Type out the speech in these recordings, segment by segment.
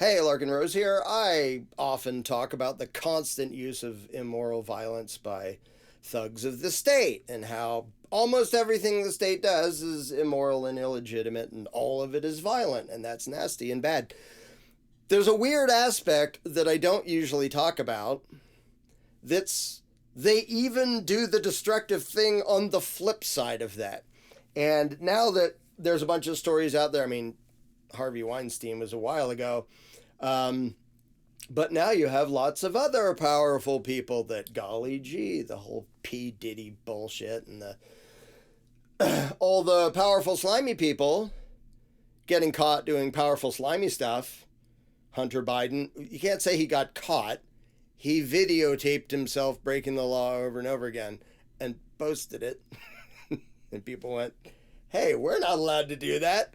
Hey, LarkenRose here. I often talk about the constant use of immoral violence by thugs of the state and how almost everything the state does is immoral and illegitimate and all of it is violent, and that's nasty and bad. There's a weird aspect that I don't usually talk about that's they even do the destructive thing on the flip side of that. And now that there's a bunch of stories out there, I mean, Harvey Weinstein was a while ago, but now you have lots of other powerful people that, golly gee, the whole P. Diddy bullshit and all the powerful slimy people getting caught doing powerful slimy stuff. Hunter Biden, you can't say he got caught. He videotaped himself breaking the law over and over again and posted it. And people went, hey, we're not allowed to do that.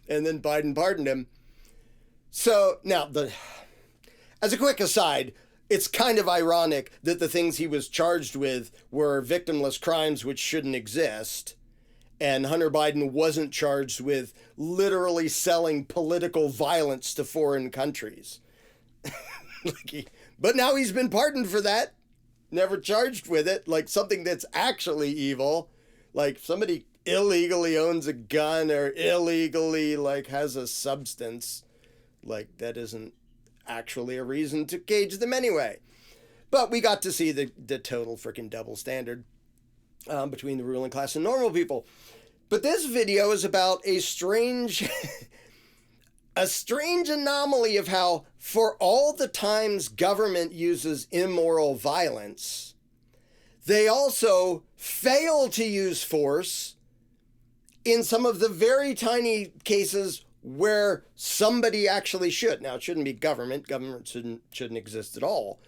And then Biden pardoned him. So now, as a quick aside, it's kind of ironic that the things he was charged with were victimless crimes which shouldn't exist. And Hunter Biden wasn't charged with literally selling political violence to foreign countries. But now he's been pardoned for that. Never charged with it. Like something that's actually evil. Like somebody illegally owns a gun or illegally has a substance. Like that isn't actually a reason to cage them anyway. But we got to see the total freaking double standard between the ruling class and normal people. But this video is about a strange anomaly of how, for all the times government uses immoral violence, they also fail to use force in some of the very tiny cases where somebody actually should. Now, it shouldn't be government. Government shouldn't exist at all.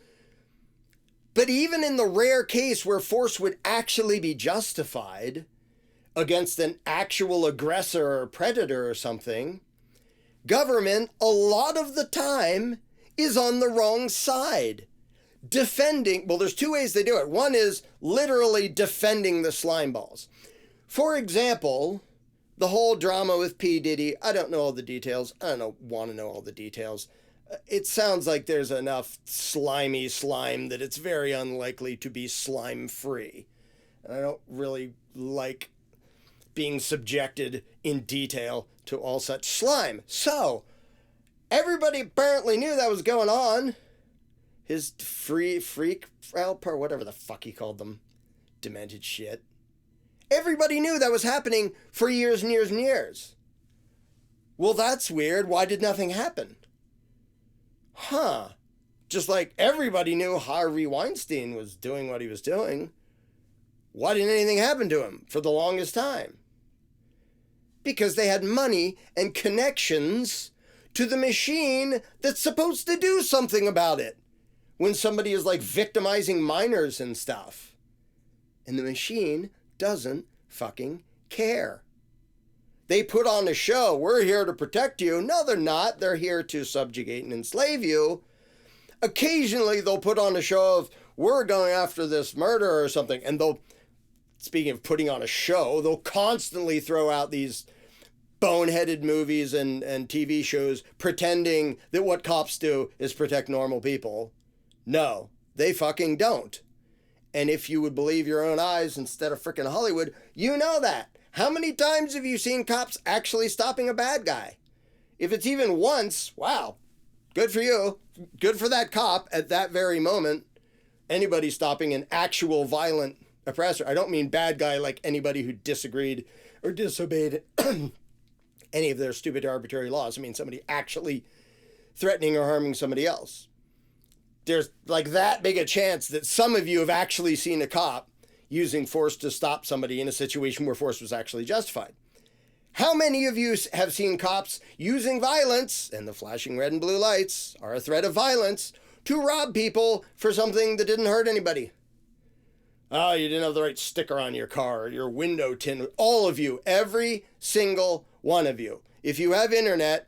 But even in the rare case where force would actually be justified against an actual aggressor or predator or something, government, a lot of the time, is on the wrong side. Defending, well, there's two ways they do it. One is literally defending the slime balls. For example, the whole drama with P. Diddy, I don't know all the details. I don't want to know all the details. It sounds like there's enough slimy slime that it's very unlikely to be slime-free. And I don't really like being subjected in detail to all such slime. So, everybody apparently knew that was going on. His freak, whatever the fuck he called them. Demented shit. Everybody knew that was happening for years and years and years. Well, that's weird. Why did nothing happen? Huh. Just like everybody knew Harvey Weinstein was doing what he was doing. Why didn't anything happen to him for the longest time? Because they had money and connections to the machine that's supposed to do something about it. When somebody is victimizing minors and stuff. And the machine doesn't fucking care. They put on a show. We're here to protect you. No, they're not. They're here to subjugate and enslave you. Occasionally, they'll put on a show of, we're going after this murder or something. And speaking of putting on a show, they'll constantly throw out these boneheaded movies and TV shows pretending that what cops do is protect normal people. No, they fucking don't. And if you would believe your own eyes instead of frickin' Hollywood, you know that. How many times have you seen cops actually stopping a bad guy? If it's even once, wow, good for you. Good for that cop at that very moment. Anybody stopping an actual violent oppressor. I don't mean bad guy like anybody who disagreed or disobeyed any of their stupid arbitrary laws. I mean somebody actually threatening or harming somebody else. There's that big a chance that some of you have actually seen a cop using force to stop somebody in a situation where force was actually justified. How many of you have seen cops using violence, and the flashing red and blue lights are a threat of violence, to rob people for something that didn't hurt anybody? Oh, you didn't have the right sticker on your car, or your window tint. All of you, every single one of you. If you have internet,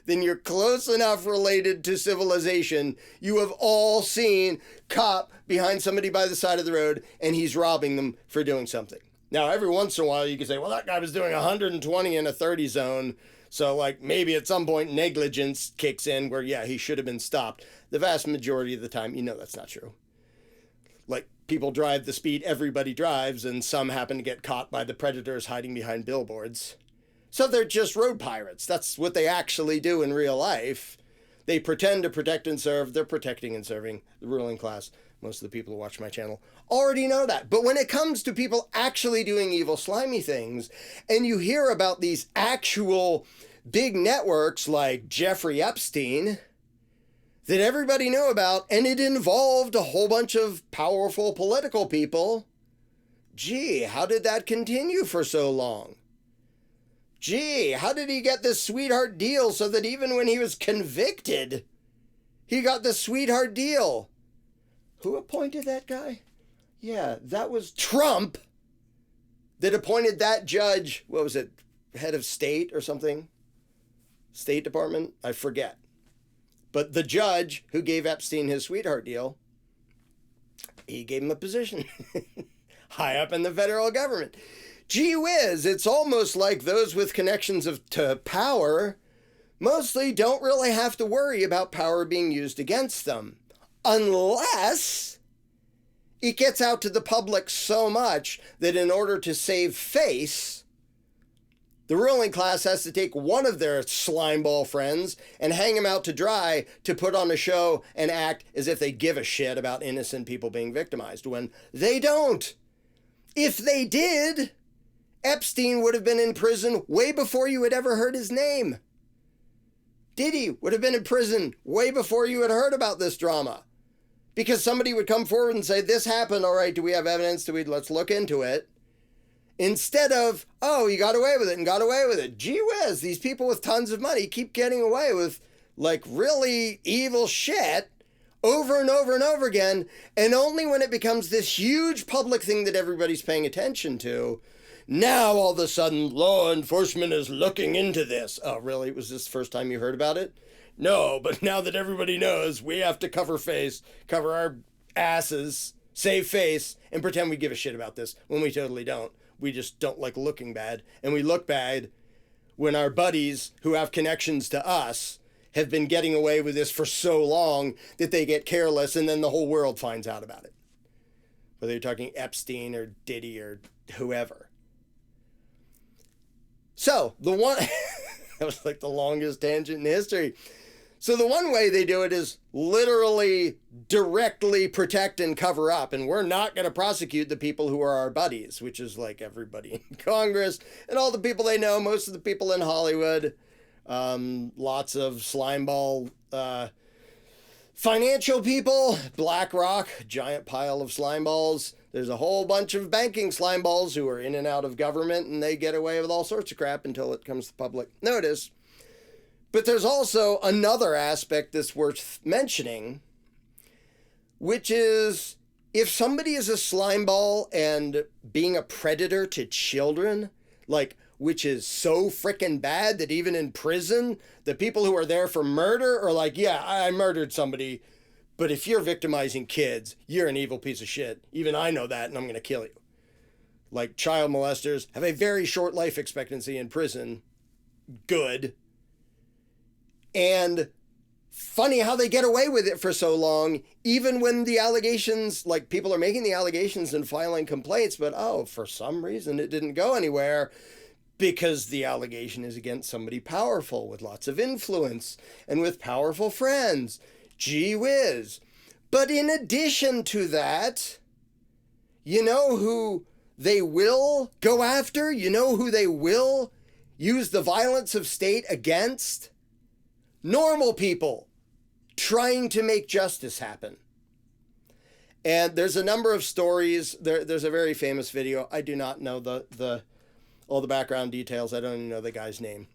then you're close enough related to civilization. You have all seen cop behind somebody by the side of the road, and he's robbing them for doing something. Now, every once in a while, you can say, well, that guy was doing 120 in a 30 zone, So, like, maybe at some point negligence kicks in where, yeah, he should have been stopped. The vast majority of the time, you know that's not true. Like, people drive the speed everybody drives, and some happen to get caught by the predators hiding behind billboards. So they're just road pirates. That's what they actually do in real life. They pretend to protect and serve. They're protecting and serving the ruling class. Most of the people who watch my channel already know that. But when it comes to people actually doing evil, slimy things, and you hear about these actual big networks like Jeffrey Epstein that everybody knew about, and it involved a whole bunch of powerful political people, gee, how did that continue for so long? Gee, how did he get this sweetheart deal so that even when he was convicted, he got the sweetheart deal? Who appointed that guy? Yeah, that was Trump that appointed that judge. What was it? Head of state or something? State Department? I forget. But the judge who gave Epstein his sweetheart deal, he gave him a position high up in the federal government. Gee whiz, it's almost like those with connections to power mostly don't really have to worry about power being used against them. Unless it gets out to the public so much that in order to save face, the ruling class has to take one of their slimeball friends and hang him out to dry to put on a show and act as if they give a shit about innocent people being victimized, when they don't. If they did, Epstein would have been in prison way before you had ever heard his name. Diddy would have been in prison way before you had heard about this drama. Because somebody would come forward and say, this happened, all right, do we have evidence? Let's look into it. Instead of, oh, he got away with it and got away with it. Gee whiz, these people with tons of money keep getting away with, like, really evil shit over and over and over again. And only when it becomes this huge public thing that everybody's paying attention to, now all of a sudden law enforcement is looking into this. Oh, really? Was this the first time you heard about it? No, but now that everybody knows, we have to cover our asses, save face, and pretend we give a shit about this when we totally don't. We just don't like looking bad. And we look bad when our buddies who have connections to us have been getting away with this for so long that they get careless and then the whole world finds out about it. Whether you're talking Epstein or Diddy or whoever. So, that was like the longest tangent in history. So the one way they do it is literally directly protect and cover up. And we're not going to prosecute the people who are our buddies, which is like everybody in Congress and all the people they know, most of the people in Hollywood, lots of slimeball financial people, BlackRock, giant pile of slimeballs. There's a whole bunch of banking slimeballs who are in and out of government, and they get away with all sorts of crap until it comes to public notice. But there's also another aspect that's worth mentioning, which is if somebody is a slimeball and being a predator to children, like, which is so frickin' bad that even in prison, the people who are there for murder are like, yeah, I murdered somebody, but if you're victimizing kids, you're an evil piece of shit. Even I know that, and I'm going to kill you. Like, child molesters have a very short life expectancy in prison. Good. And funny how they get away with it for so long, even when the allegations, like, people are making the allegations and filing complaints, but for some reason it didn't go anywhere because the allegation is against somebody powerful with lots of influence and with powerful friends. Gee whiz. But in addition to that, you know who they will go after? You know who they will use the violence of state against? Normal people trying to make justice happen. And there's a number of stories. There's a very famous video. I do not know all the background details. I don't even know the guy's name.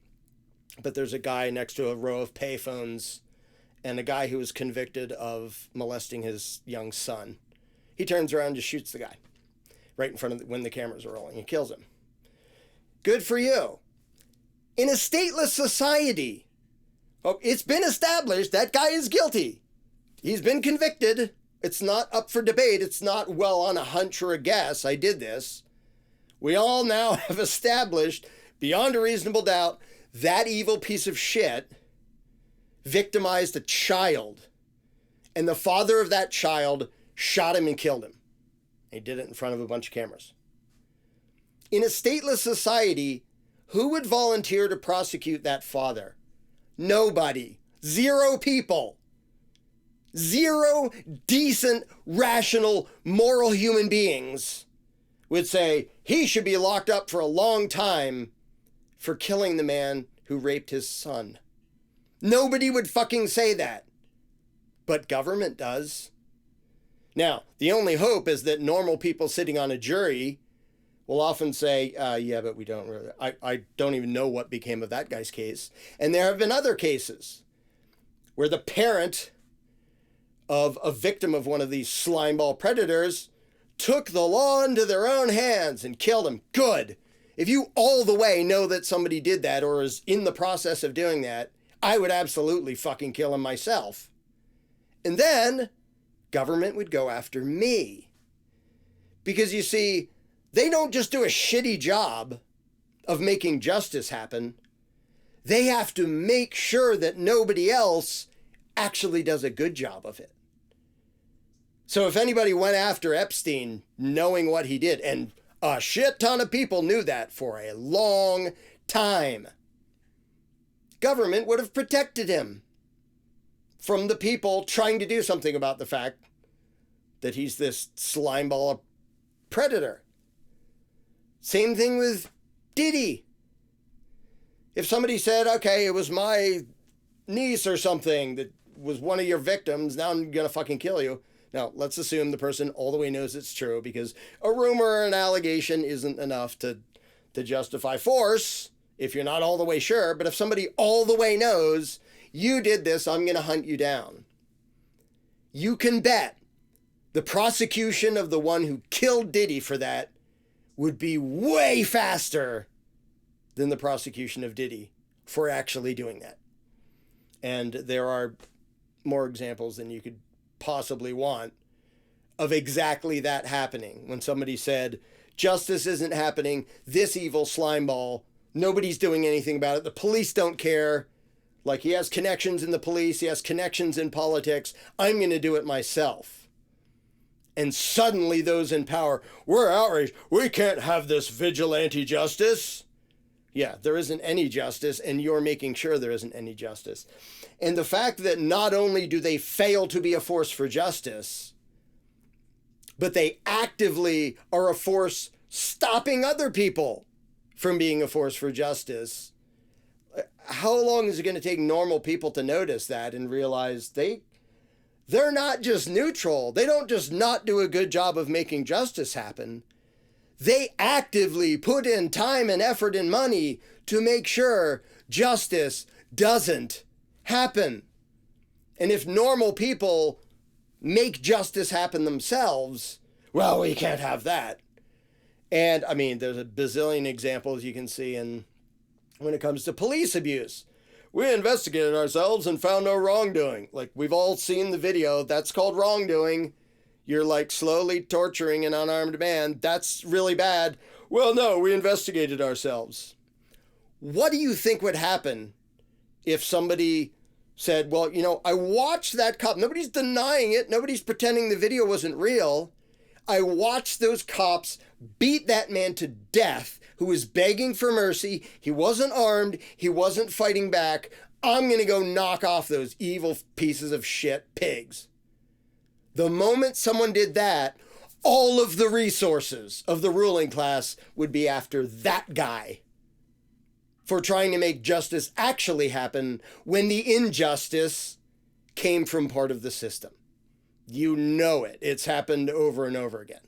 But there's a guy next to a row of payphones and a guy who was convicted of molesting his young son. He turns around and just shoots the guy right in front of when the cameras are rolling and kills him. Good for you. In a stateless society, it's been established that guy is guilty. He's been convicted. It's not up for debate. It's not, well, on a hunch or a guess, I did this. We all now have established, beyond a reasonable doubt, that evil piece of shit victimized a child, and the father of that child shot him and killed him. He did it in front of a bunch of cameras. In a stateless society, who would volunteer to prosecute that father? Nobody. 0 people. 0 decent, rational, moral human beings would say he should be locked up for a long time for killing the man who raped his son. Nobody would fucking say that. But government does. Now, the only hope is that normal people sitting on a jury will often say, yeah, but we don't really, I don't even know what became of that guy's case. And there have been other cases where the parent of a victim of one of these slimeball predators took the law into their own hands and killed him. Good. If you all the way know that somebody did that or is in the process of doing that, I would absolutely fucking kill him myself. And then government would go after me. Because you see, they don't just do a shitty job of making justice happen. They have to make sure that nobody else actually does a good job of it. So if anybody went after Epstein knowing what he did, and a shit ton of people knew that for a long time, government would have protected him from the people trying to do something about the fact that he's this slimeball predator. Same thing with Diddy. If somebody said, okay, it was my niece or something that was one of your victims, now I'm gonna fucking kill you. Now, let's assume the person all the way knows it's true, because a rumor or an allegation isn't enough to justify force if you're not all the way sure. But if somebody all the way knows you did this, I'm going to hunt you down. You can bet the prosecution of the one who killed Diddy for that would be way faster than the prosecution of Diddy for actually doing that. And there are more examples than you could possibly want of exactly that happening. When somebody said, justice isn't happening, this evil slimeball, nobody's doing anything about it, the police don't care, like he has connections in the police, he has connections in politics, I'm going to do it myself. And suddenly those in power, we're outraged, we can't have this vigilante justice. Yeah, there isn't any justice, and you're making sure there isn't any justice. And the fact that not only do they fail to be a force for justice, but they actively are a force stopping other people from being a force for justice. How long is it going to take normal people to notice that and realize they're not just neutral? They don't just not do a good job of making justice happen. They actively put in time and effort and money to make sure justice doesn't happen. And if normal people make justice happen themselves, well, we can't have that. And I mean, there's a bazillion examples you can see when it comes to police abuse. We investigated ourselves and found no wrongdoing. Like, we've all seen the video. That's called wrongdoing. You're like slowly torturing an unarmed man. That's really bad. Well, no, we investigated ourselves. What do you think would happen if somebody said, well, you know, I watched that cop. Nobody's denying it. Nobody's pretending the video wasn't real. I watched those cops beat that man to death who was begging for mercy. He wasn't armed. He wasn't fighting back. I'm going to go knock off those evil pieces of shit pigs. The moment someone did that, all of the resources of the ruling class would be after that guy for trying to make justice actually happen when the injustice came from part of the system. You know it. It's happened over and over again.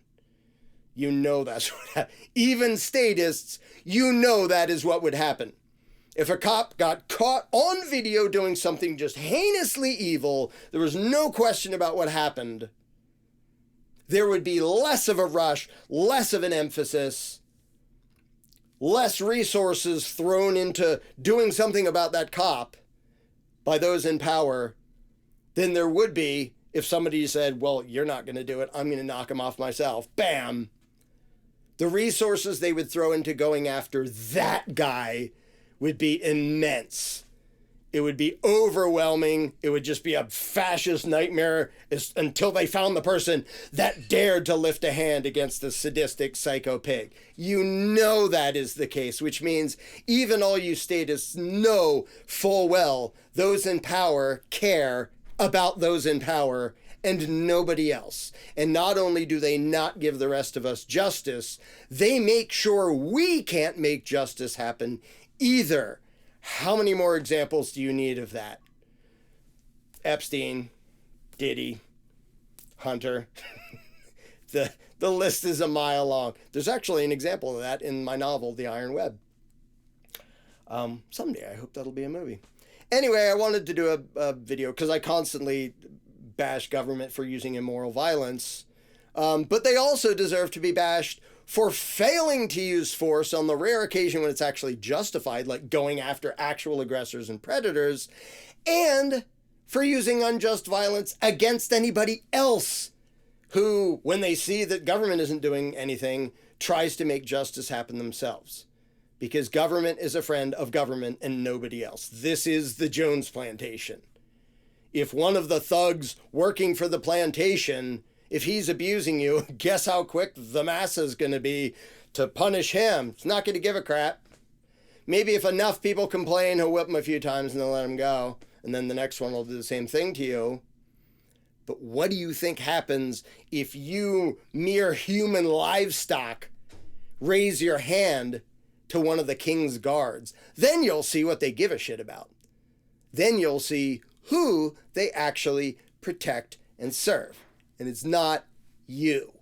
You know that's what happened. Even statists, you know that is what would happen. If a cop got caught on video doing something just heinously evil, there was no question about what happened, there would be less of a rush, less of an emphasis, less resources thrown into doing something about that cop by those in power than there would be if somebody said, well, you're not going to do it, I'm going to knock him off myself. Bam! The resources they would throw into going after that guy would be immense. It would be overwhelming. It would just be a fascist nightmare until they found the person that dared to lift a hand against the sadistic psycho pig. You know that is the case, which means even all you statists know full well those in power care about those in power and nobody else. And not only do they not give the rest of us justice, they make sure we can't make justice happen either. How many more examples do you need of that? Epstein, Diddy, Hunter. The list is a mile long. There's actually an example of that in my novel, The Iron Web. Someday I hope that'll be a movie. Anyway, I wanted to do a video because I constantly bash government for using immoral violence. But they also deserve to be bashed for failing to use force on the rare occasion when it's actually justified, like going after actual aggressors and predators, and for using unjust violence against anybody else who, when they see that government isn't doing anything, tries to make justice happen themselves. Because government is a friend of government and nobody else. This is the Jones plantation. If one of the thugs working for the plantation, if he's abusing you, guess how quick the massa's going to be to punish him. It's not going to give a crap. Maybe if enough people complain, he'll whip him a few times and then let him go. And then the next one will do the same thing to you. But what do you think happens if you, mere human livestock, raise your hand to one of the king's guards? Then you'll see what they give a shit about. Then you'll see who they actually protect and serve. And it's not you.